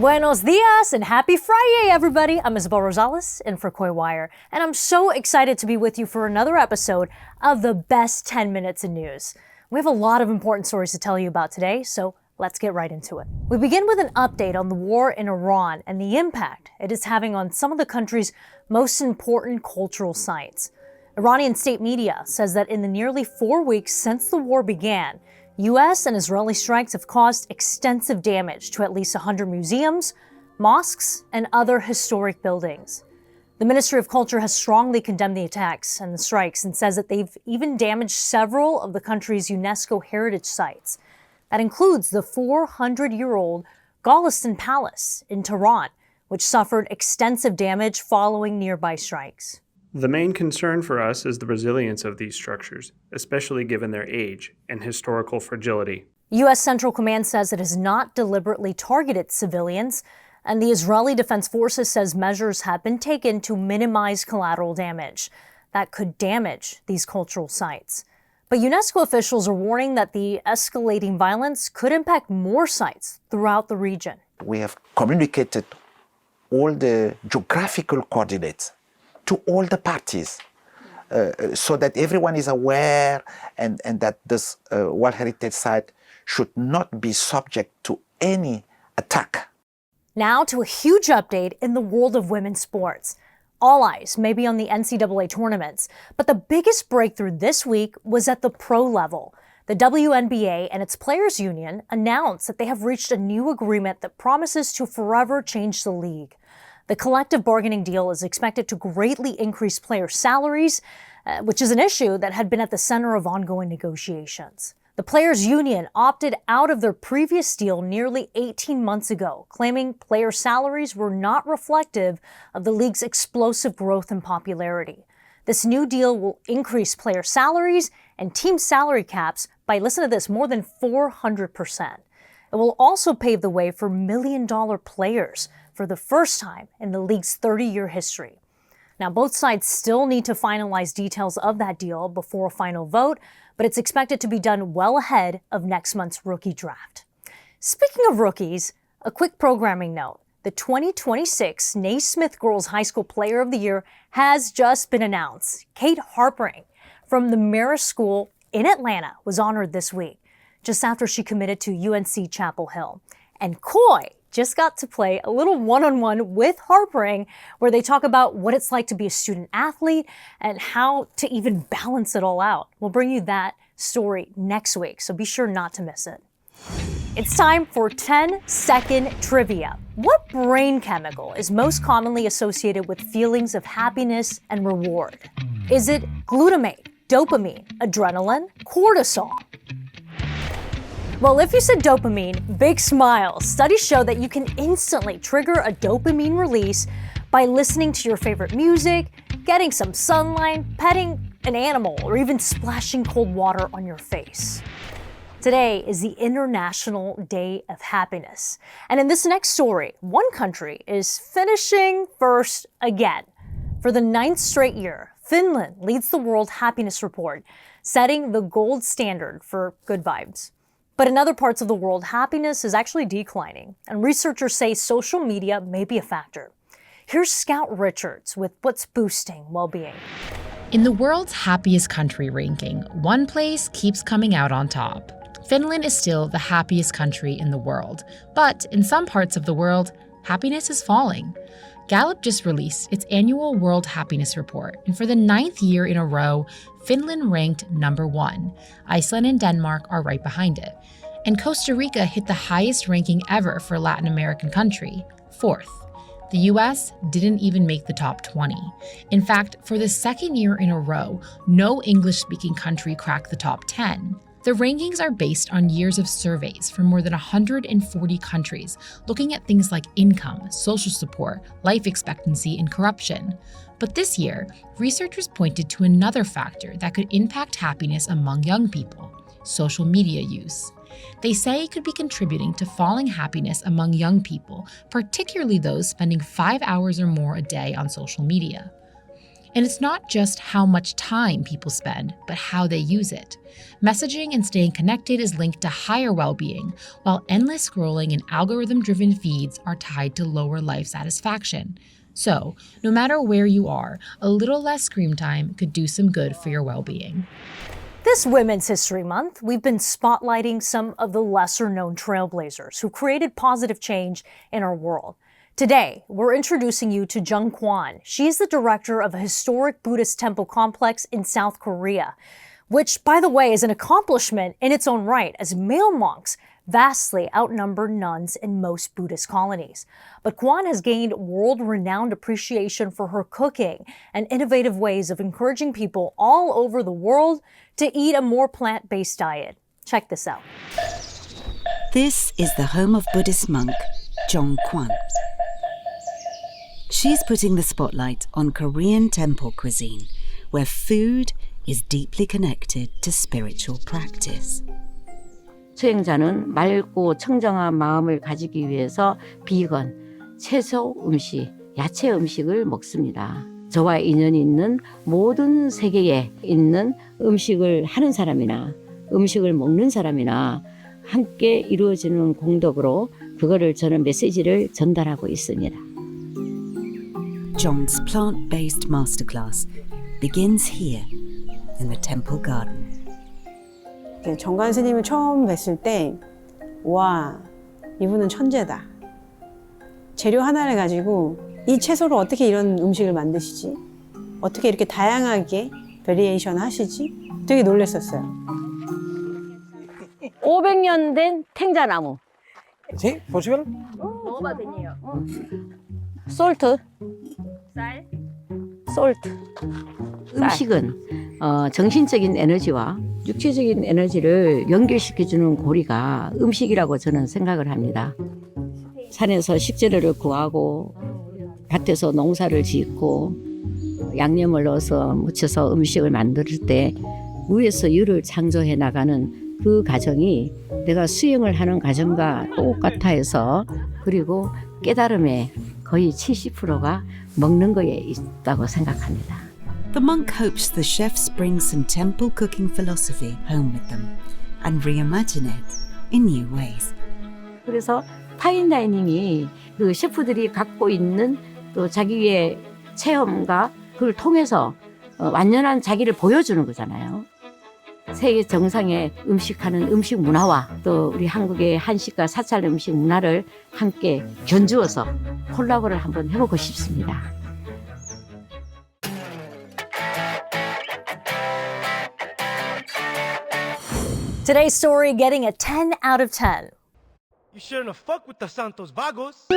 Buenos dias and happy Friday, everybody. I'm Isabel Rosales in for Coy Wire, and I'm so excited to be with you for another episode of the best 10 minutes in news. We have a lot of important stories to tell you about today, so let's get right into it. We begin with an update on the war in Iran and the impact it is having on some of the country's most important cultural sites. Iranian state media says that in the nearly 4 weeks since the war began, U.S. and Israeli strikes have caused extensive damage to at least 100 museums, mosques, and other historic buildings. The Ministry of Culture has strongly condemned the attacks and the strikes and says that they've even damaged several of the country's UNESCO heritage sites. That includes the 400-year-old Golestan Palace in Tehran, which suffered extensive damage following nearby strikes. The main concern for us is the resilience of these structures, especially given their age and historical fragility. U.S. Central Command says it has not deliberately targeted civilians, and the Israeli Defense Forces says measures have been taken to minimize collateral damage that could damage these cultural sites. But UNESCO officials are warning that the escalating violence could impact more sites throughout the region. We have communicated all the geographical coordinates to all the parties, so that everyone is aware and that this World Heritage Site should not be subject to any attack. Now to a huge update in the world of women's sports. All eyes may be on the NCAA tournaments, but the biggest breakthrough this week was at the pro level. The WNBA and its players' union announced that they have reached a new agreement that promises to forever change the league. The collective bargaining deal is expected to greatly increase player salaries, which is an issue that had been at the center of ongoing negotiations. The players' union opted out of their previous deal nearly 18 months ago, claiming player salaries were not reflective of the league's explosive growth and popularity. This new deal will increase player salaries and team salary caps by, listen to this, more than 400%. It will also pave the way for million-dollar players for the first time in the league's 30-year history. Now, both sides still need to finalize details of that deal before a final vote, but it's expected to be done well ahead of next month's rookie draft. Speaking of rookies, a quick programming note. The 2026 Naismith Girls High School Player of the Year has just been announced. Kate Harpering from the Marist School in Atlanta was honored this week, just after she committed to UNC Chapel Hill. And Coy just got to play a little one-on-one with Harpering, where they talk about what it's like to be a student athlete and how to even balance it all out. We'll bring you that story next week, so be sure not to miss it. It's time for 10-second trivia. What brain chemical is most commonly associated with feelings of happiness and reward? Is it glutamate, dopamine, adrenaline, cortisol? Well, if you said dopamine, big smile. Studies show that you can instantly trigger a dopamine release by listening to your favorite music, getting some sunlight, petting an animal, or even splashing cold water on your face. Today is the International Day of Happiness. And in this next story, one country is finishing first again. For the 9th straight year, Finland leads the World Happiness Report, setting the gold standard for good vibes. But in other parts of the world, happiness is actually declining, and researchers say social media may be a factor. Here's Scout Richards with what's boosting well-being. In the world's happiest country ranking, one place keeps coming out on top. Finland is still the happiest country in the world, but in some parts of the world, happiness is falling. Gallup just released its annual World Happiness Report, and for the 9th year in a row, Finland ranked number 1. Iceland and Denmark are right behind it. And Costa Rica hit the highest ranking ever for a Latin American country, 4th. The US didn't even make the top 20. In fact, for the 2nd year in a row, no English-speaking country cracked the top 10. The rankings are based on years of surveys from more than 140 countries, looking at things like income, social support, life expectancy, and corruption. But this year, researchers pointed to another factor that could impact happiness among young people: social media use. They say it could be contributing to falling happiness among young people, particularly those spending 5 hours or more a day on social media. And it's not just how much time people spend, but how they use it. Messaging and staying connected is linked to higher well-being, while endless scrolling and algorithm-driven feeds are tied to lower life satisfaction. So, no matter where you are, a little less screen time could do some good for your well-being. This Women's History Month, we've been spotlighting some of the lesser-known trailblazers who created positive change in our world. Today, we're introducing you to Jung Kwon. She's the director of a historic Buddhist temple complex in South Korea, which, by the way, is an accomplishment in its own right, as male monks vastly outnumber nuns in most Buddhist colonies. But Kwon has gained world-renowned appreciation for her cooking and innovative ways of encouraging people all over the world to eat a more plant-based diet. Check this out. This is the home of Buddhist monk Jung Kwon. She's putting the spotlight on Korean temple cuisine, where food is deeply connected to spiritual practice. 수행자는 맑고 청정한 마음을 가지기 위해서 비건, 채소 음식, 야채 음식을 먹습니다. 저와 인연이 있는 모든 세계에 있는 음식을 하는 사람이나 음식을 먹는 사람이나 함께 이루어지는 공덕으로 그거를 저는 메시지를 전달하고 있습니다. Jong's plant-based masterclass begins here in the temple garden. 정관 스님을 처음 뵀을 때, 와, 이분은 천재다. 재료 하나를 가지고 이 채소로 어떻게 이런 음식을 만드시지? 어떻게 이렇게 다양하게 베리에이션 하시지? 되게 놀랐었어요. 500년 된 탱자나무. Sí, possible? 먹어봐도 솔트. 쌀. 솔트. 음식은 정신적인 에너지와 육체적인 에너지를 연결시켜주는 고리가 음식이라고 저는 생각을 합니다. 산에서 식재료를 구하고 밭에서 농사를 짓고 양념을 넣어서 묻혀서 음식을 만들 때 위에서 유를 창조해 나가는 그 과정이 내가 수행을 하는 과정과 똑같아 해서 그리고 깨달음의 거의 70%가 먹는 거에 있다고 생각합니다. The monk hopes the chefs bring some temple cooking philosophy home with them and reimagine it in new ways. 그래서 파인다이닝이 그 셰프들이 갖고 있는 또 자기의 체험과 그걸 통해서 완전한 자기를 보여주는 거잖아요. 세계 정상의 음식하는 음식 문화와 또 우리 한국의 한식과 사찰 음식 문화를 함께 견주어서 콜라보를 한번 해보고 싶습니다. Today's story getting a 10 out of 10. You shouldn't have fucked with the Santos Vagos.